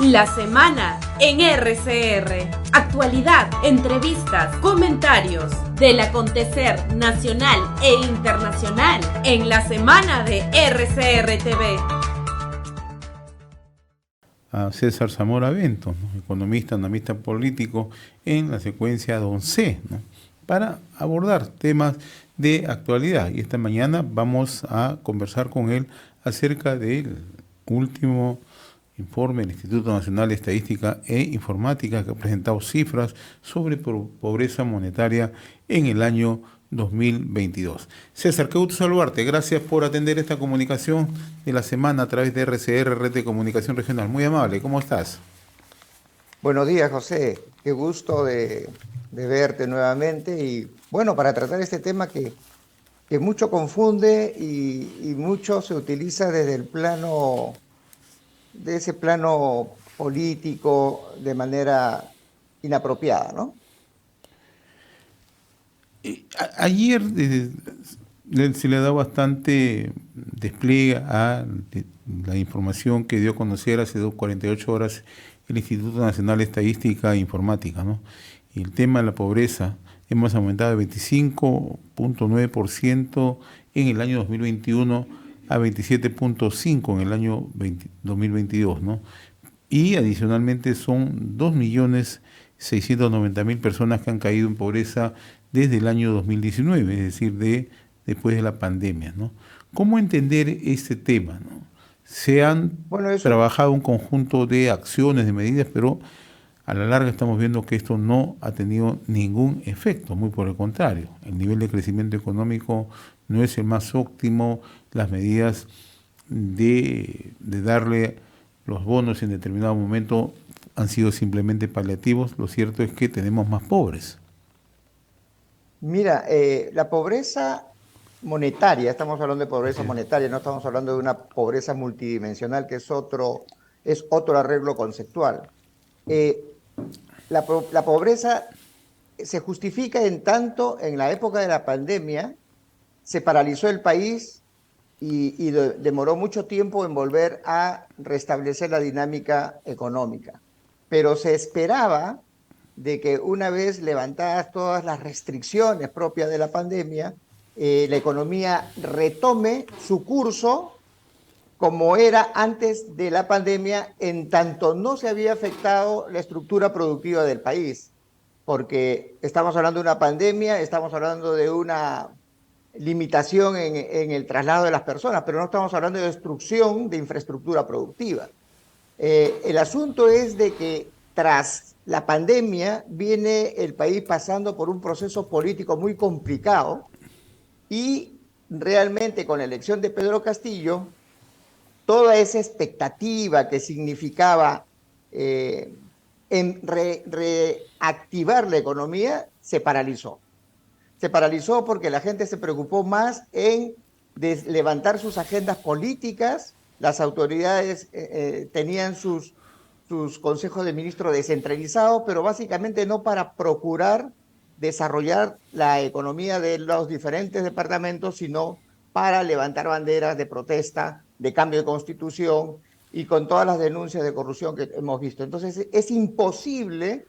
La semana en RCR. Actualidad, entrevistas, comentarios del acontecer nacional e internacional en la semana de RCR TV. A César Zamora Bento, ¿no? Economista, analista político, en la secuencia Don C, ¿no? Para abordar temas de actualidad. Y esta mañana vamos a conversar con él acerca del último informe del Instituto Nacional de Estadística e Informática, que ha presentado cifras sobre pobreza monetaria en el año 2022. César, qué gusto saludarte. Gracias por atender esta comunicación de la semana a través de RCR, Red de Comunicación Regional. Muy amable, ¿cómo estás? Buenos días, José. Qué gusto de verte nuevamente. Y bueno, para tratar este tema que mucho confunde y mucho se utiliza desde el plano, de ese plano político de manera inapropiada, ¿no? Ayer se le ha dado bastante despliegue a la información que dio a conocer hace 48 horas el Instituto Nacional de Estadística e Informática, ¿no? Y el tema de la pobreza, hemos aumentado de 25.9% en el año 2021 a 27.5% en el año 2022, ¿no? Y adicionalmente son 2.690.000 personas que han caído en pobreza desde el año 2019, es decir, después de la pandemia, ¿no? ¿Cómo entender este tema, ¿no? Se han trabajado un conjunto de acciones, de medidas, pero a la larga estamos viendo que esto no ha tenido ningún efecto, muy por el contrario. El nivel de crecimiento económico no es el más óptimo, las medidas de darle los bonos en determinado momento han sido simplemente paliativos. Lo cierto es que tenemos más pobres. Mira, la pobreza monetaria, estamos hablando de pobreza monetaria, no estamos hablando de una pobreza multidimensional, que es otro arreglo conceptual. La pobreza se justifica en tanto en la época de la pandemia se paralizó el país y demoró mucho tiempo en volver a restablecer la dinámica económica. Pero se esperaba de que una vez levantadas todas las restricciones propias de la pandemia, la economía retome su curso como era antes de la pandemia, en tanto no se había afectado la estructura productiva del país, porque estamos hablando de una pandemia, estamos hablando de una limitación en el traslado de las personas, pero no estamos hablando de destrucción de infraestructura productiva. El asunto es de que tras la pandemia viene el país pasando por un proceso político muy complicado y realmente con la elección de Pedro Castillo, toda esa expectativa que significaba reactivar la economía se paralizó. Se paralizó porque la gente se preocupó más en levantar sus agendas políticas, las autoridades tenían sus consejos de ministros descentralizados, pero básicamente no para procurar desarrollar la economía de los diferentes departamentos, sino para levantar banderas de protesta, de cambio de constitución y con todas las denuncias de corrupción que hemos visto. Entonces es imposible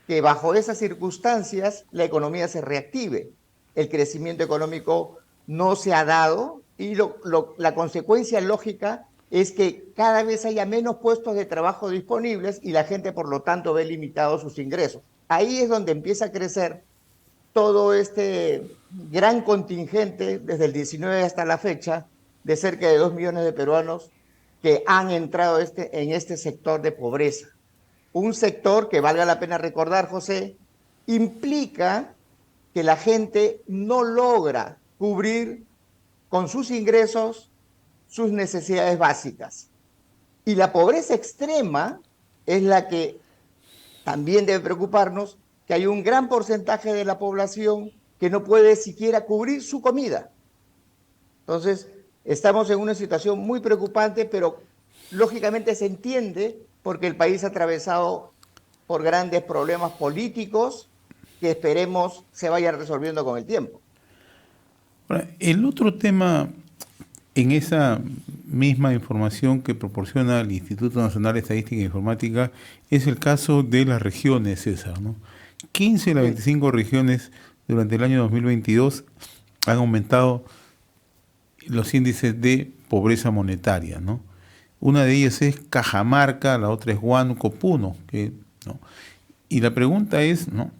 que bajo esas circunstancias la economía se reactive. El crecimiento económico no se ha dado y la consecuencia lógica es que cada vez haya menos puestos de trabajo disponibles y la gente, por lo tanto, ve limitados sus ingresos. Ahí es donde empieza a crecer todo este gran contingente, desde el 19 hasta la fecha, de cerca de 2 millones de peruanos que han entrado en este sector de pobreza. Un sector que, valga la pena recordar, José, implica que la gente no logra cubrir con sus ingresos sus necesidades básicas. Y la pobreza extrema es la que también debe preocuparnos, que hay un gran porcentaje de la población que no puede siquiera cubrir su comida. Entonces, estamos en una situación muy preocupante, pero lógicamente se entiende porque el país ha atravesado por grandes problemas políticos que esperemos se vayan resolviendo con el tiempo. Ahora, el otro tema en esa misma información que proporciona el Instituto Nacional de Estadística e Informática es el caso de las regiones, César, ¿no? 15 de las 25 regiones durante el año 2022 han aumentado los índices de pobreza monetaria, ¿no? Una de ellas es Cajamarca, la otra es Huánuco, Puno, ¿no? Y la pregunta es, ¿no?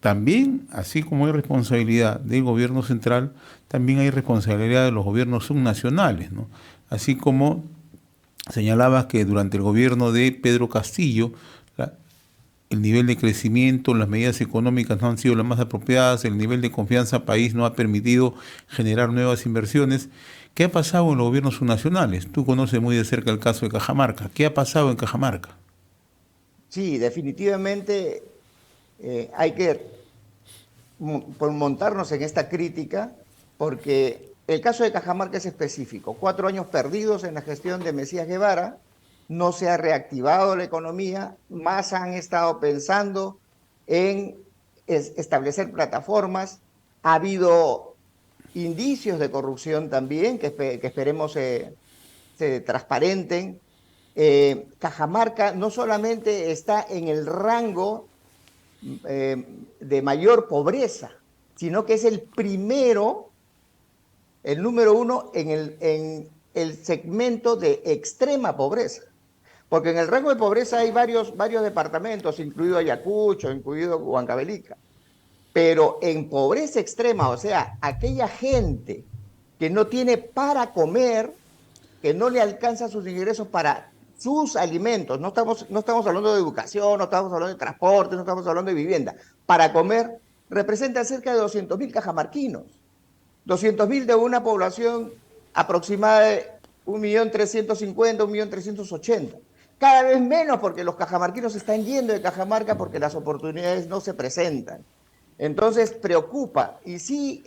También, así como hay responsabilidad del gobierno central, también hay responsabilidad de los gobiernos subnacionales, ¿no? Así como señalabas que durante el gobierno de Pedro Castillo, el nivel de crecimiento, las medidas económicas no han sido las más apropiadas, el nivel de confianza país no ha permitido generar nuevas inversiones. ¿Qué ha pasado en los gobiernos subnacionales? Tú conoces muy de cerca el caso de Cajamarca. ¿Qué ha pasado en Cajamarca? Sí, definitivamente hay que montarnos en esta crítica porque el caso de Cajamarca es específico. 4 años perdidos en la gestión de Mesías Guevara, no se ha reactivado la economía, más han estado pensando en establecer plataformas, ha habido indicios de corrupción también que esperemos se transparenten. Cajamarca no solamente está en el rango de mayor pobreza, sino que es el primero, el número 1 en el segmento de extrema pobreza. Porque en el rango de pobreza hay varios departamentos, incluido Ayacucho, incluido Huancavelica. Pero en pobreza extrema, o sea, aquella gente que no tiene para comer, que no le alcanza sus ingresos para sus alimentos, no estamos hablando de educación, no estamos hablando de transporte, no estamos hablando de vivienda, para comer, representa cerca de 200.000 cajamarquinos. 200.000 de una población aproximada de 1.350.000, 1.380.000. Cada vez menos porque los cajamarquinos están yendo de Cajamarca porque las oportunidades no se presentan. Entonces preocupa y sí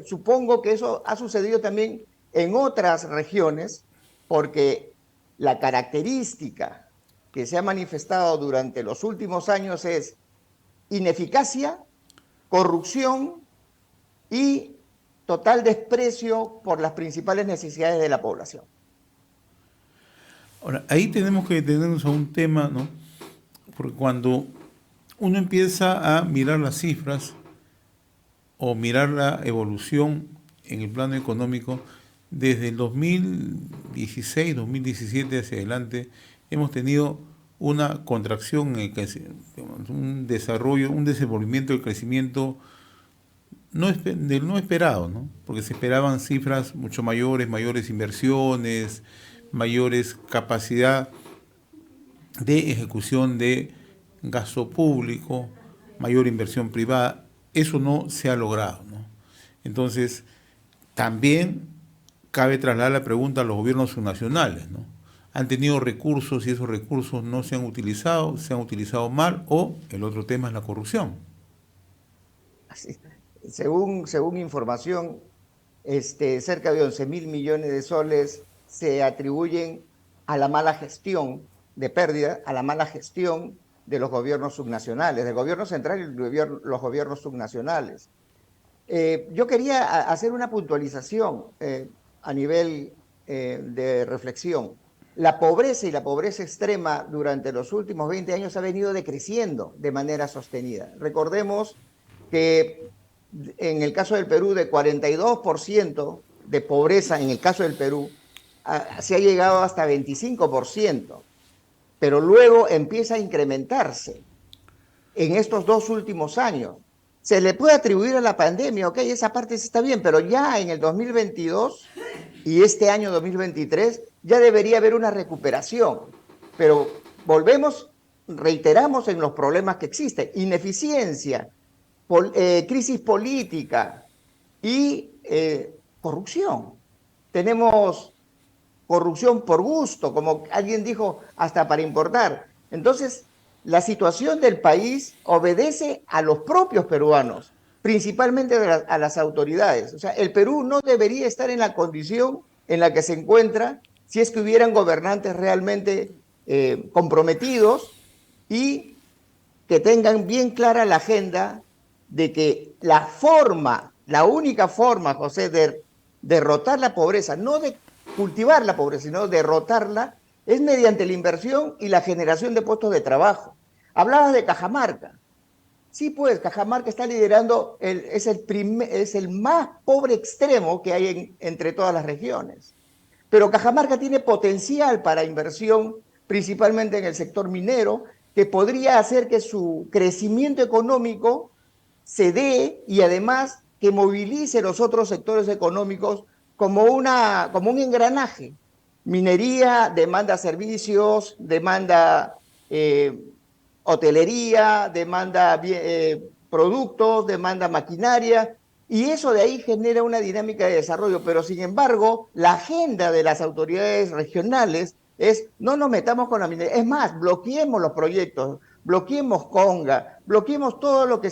supongo que eso ha sucedido también en otras regiones porque la característica que se ha manifestado durante los últimos años es ineficacia, corrupción y total desprecio por las principales necesidades de la población. Ahora, ahí tenemos que detenernos a un tema, ¿no? Porque cuando uno empieza a mirar las cifras o mirar la evolución en el plano económico, desde el 2016, 2017 hacia adelante, hemos tenido una contracción, un desarrollo, un desenvolvimiento del crecimiento no esperado, ¿no? Porque se esperaban cifras mucho mayores inversiones, mayores capacidad de ejecución de gasto público, mayor inversión privada. Eso no se ha logrado, ¿no? Entonces, también cabe trasladar la pregunta a los gobiernos subnacionales, ¿no? Han tenido recursos y esos recursos no se han utilizado mal, o el otro tema es la corrupción. Así, según información, cerca de 11.000 millones de soles se atribuyen a la mala gestión de pérdida, a la mala gestión de los gobiernos subnacionales, del gobierno central y los gobiernos subnacionales. Yo quería hacer una puntualización a nivel de reflexión. La pobreza y la pobreza extrema durante los últimos 20 años ha venido decreciendo de manera sostenida. Recordemos que en el caso del Perú, de 42% de pobreza, en el caso del Perú, se ha llegado hasta 25%, pero luego empieza a incrementarse en estos 2 últimos años. Se le puede atribuir a la pandemia, ok, esa parte está bien, pero ya en el 2022 y este año 2023 ya debería haber una recuperación. Pero reiteramos en los problemas que existen: ineficiencia, crisis política y corrupción. Tenemos corrupción por gusto, como alguien dijo, hasta para importar. Entonces, la situación del país obedece a los propios peruanos, principalmente a las autoridades. O sea, el Perú no debería estar en la condición en la que se encuentra si es que hubieran gobernantes realmente comprometidos y que tengan bien clara la agenda de que la única forma, José, de derrotar la pobreza, no de cultivar la pobreza, sino derrotarla, es mediante la inversión y la generación de puestos de trabajo. Hablabas de Cajamarca. Sí, pues Cajamarca está liderando, es el más pobre extremo que hay entre todas las regiones. Pero Cajamarca tiene potencial para inversión, principalmente en el sector minero, que podría hacer que su crecimiento económico se dé y además que movilice los otros sectores económicos como un engranaje. Minería demanda servicios, demanda hotelería, demanda productos, demanda maquinaria, y eso de ahí genera una dinámica de desarrollo. Pero sin embargo, la agenda de las autoridades regionales es no nos metamos con la minería. Es más, bloqueemos los proyectos, bloqueemos Conga, bloqueemos todo lo que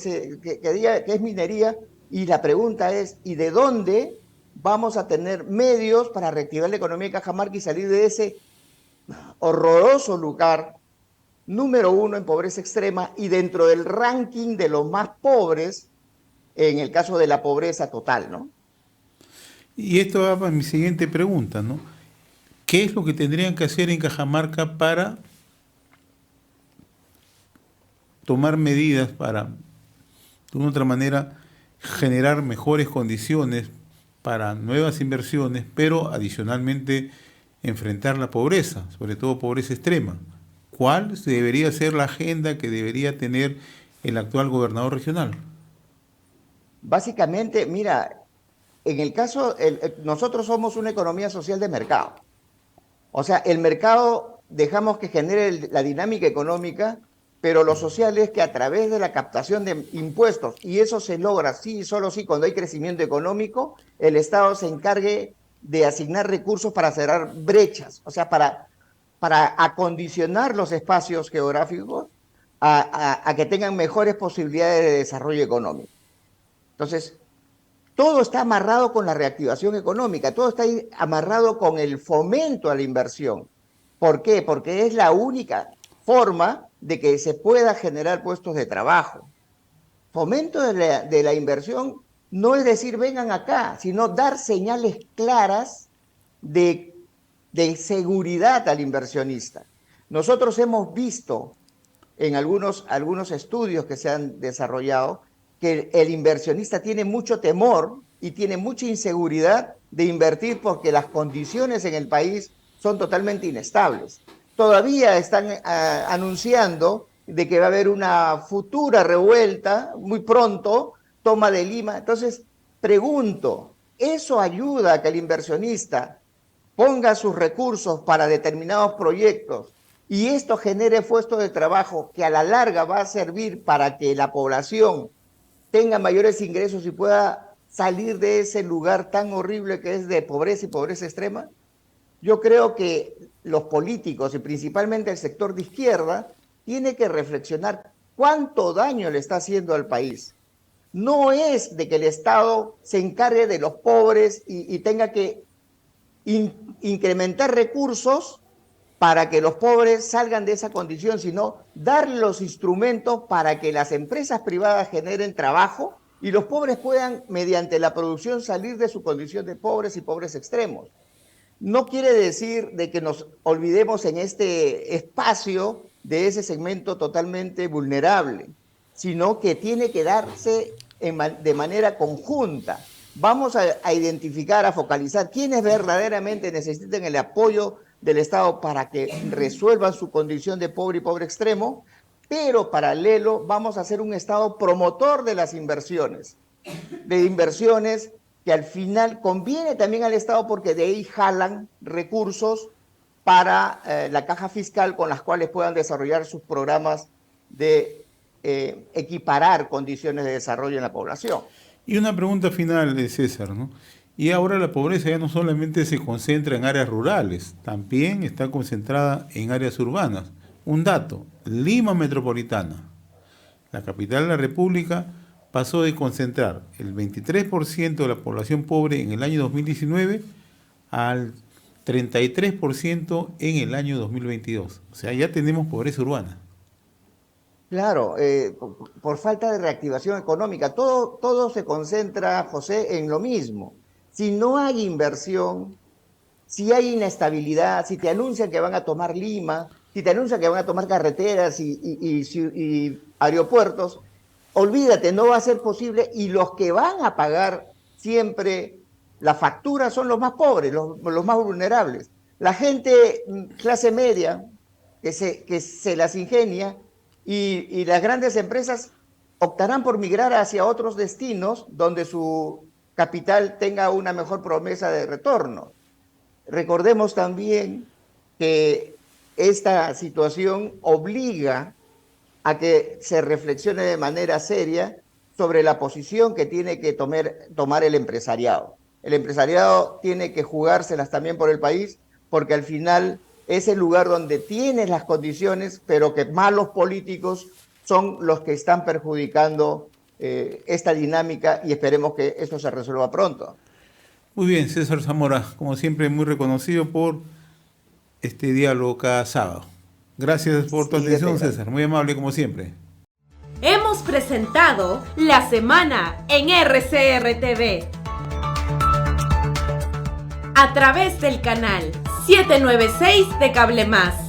diga que es minería. Y la pregunta es, ¿y de dónde vamos a tener medios para reactivar la economía de Cajamarca y salir de ese horroroso lugar número 1 en pobreza extrema y dentro del ranking de los más pobres en el caso de la pobreza total, ¿no? Y esto va para mi siguiente pregunta, ¿no? ¿Qué es lo que tendrían que hacer en Cajamarca para tomar medidas para, de una otra manera, generar mejores condiciones para nuevas inversiones, pero adicionalmente enfrentar la pobreza, sobre todo pobreza extrema? ¿Cuál debería ser la agenda que debería tener el actual gobernador regional? Básicamente, mira, en el caso, nosotros somos una economía social de mercado. O sea, el mercado dejamos que genere la dinámica económica, pero lo social es que a través de la captación de impuestos, y eso se logra sí, solo sí, cuando hay crecimiento económico, el Estado se encargue de asignar recursos para cerrar brechas, o sea, para acondicionar los espacios geográficos a que tengan mejores posibilidades de desarrollo económico. Entonces, todo está amarrado con la reactivación económica, todo está amarrado con el fomento a la inversión. ¿Por qué? Porque es la única forma de que se pueda generar puestos de trabajo. Fomento de la inversión no es decir vengan acá, sino dar señales claras de seguridad al inversionista. Nosotros hemos visto en algunos estudios que se han desarrollado que el inversionista tiene mucho temor y tiene mucha inseguridad de invertir porque las condiciones en el país son totalmente inestables. Todavía están anunciando de que va a haber una futura revuelta muy pronto, toma de Lima. Entonces, pregunto, ¿eso ayuda a que el inversionista ponga sus recursos para determinados proyectos y esto genere puestos de trabajo que a la larga va a servir para que la población tenga mayores ingresos y pueda salir de ese lugar tan horrible que es de pobreza y pobreza extrema? Yo creo que los políticos y principalmente el sector de izquierda tiene que reflexionar cuánto daño le está haciendo al país. No es de que el Estado se encargue de los pobres y tenga que incrementar recursos para que los pobres salgan de esa condición, sino dar los instrumentos para que las empresas privadas generen trabajo y los pobres puedan, mediante la producción, salir de su condición de pobres y pobres extremos. No quiere decir de que nos olvidemos en este espacio de ese segmento totalmente vulnerable, sino que tiene que darse de manera conjunta. Vamos a identificar, a focalizar quiénes verdaderamente necesitan el apoyo del Estado para que resuelvan su condición de pobre y pobre extremo, pero paralelo vamos a hacer un Estado promotor de las inversiones, que al final conviene también al Estado porque de ahí jalan recursos para la caja fiscal con las cuales puedan desarrollar sus programas de equiparar condiciones de desarrollo en la población. Y una pregunta final de César, ¿no? Y ahora la pobreza ya no solamente se concentra en áreas rurales, también está concentrada en áreas urbanas. Un dato, Lima Metropolitana, la capital de la República, pasó de concentrar el 23% de la población pobre en el año 2019 al 33% en el año 2022. O sea, ya tenemos pobreza urbana. Claro, por falta de reactivación económica, todo se concentra, José, en lo mismo. Si no hay inversión, si hay inestabilidad, si te anuncian que van a tomar Lima, si te anuncian que van a tomar carreteras y aeropuertos, olvídate, no va a ser posible, y los que van a pagar siempre la factura son los más pobres, los más vulnerables. La gente clase media que se las ingenia, y las grandes empresas optarán por migrar hacia otros destinos donde su capital tenga una mejor promesa de retorno. Recordemos también que esta situación obliga a que se reflexione de manera seria sobre la posición que tiene que tomar el empresariado. El empresariado tiene que jugárselas también por el país, porque al final es el lugar donde tienes las condiciones, pero que malos políticos son los que están perjudicando esta dinámica, y esperemos que esto se resuelva pronto. Muy bien, César Zamora, como siempre, muy reconocido por este diálogo cada sábado. Gracias por tu atención, César. Muy amable como siempre. Hemos presentado La Semana en RCR TV a través del canal 796 de Cable Más.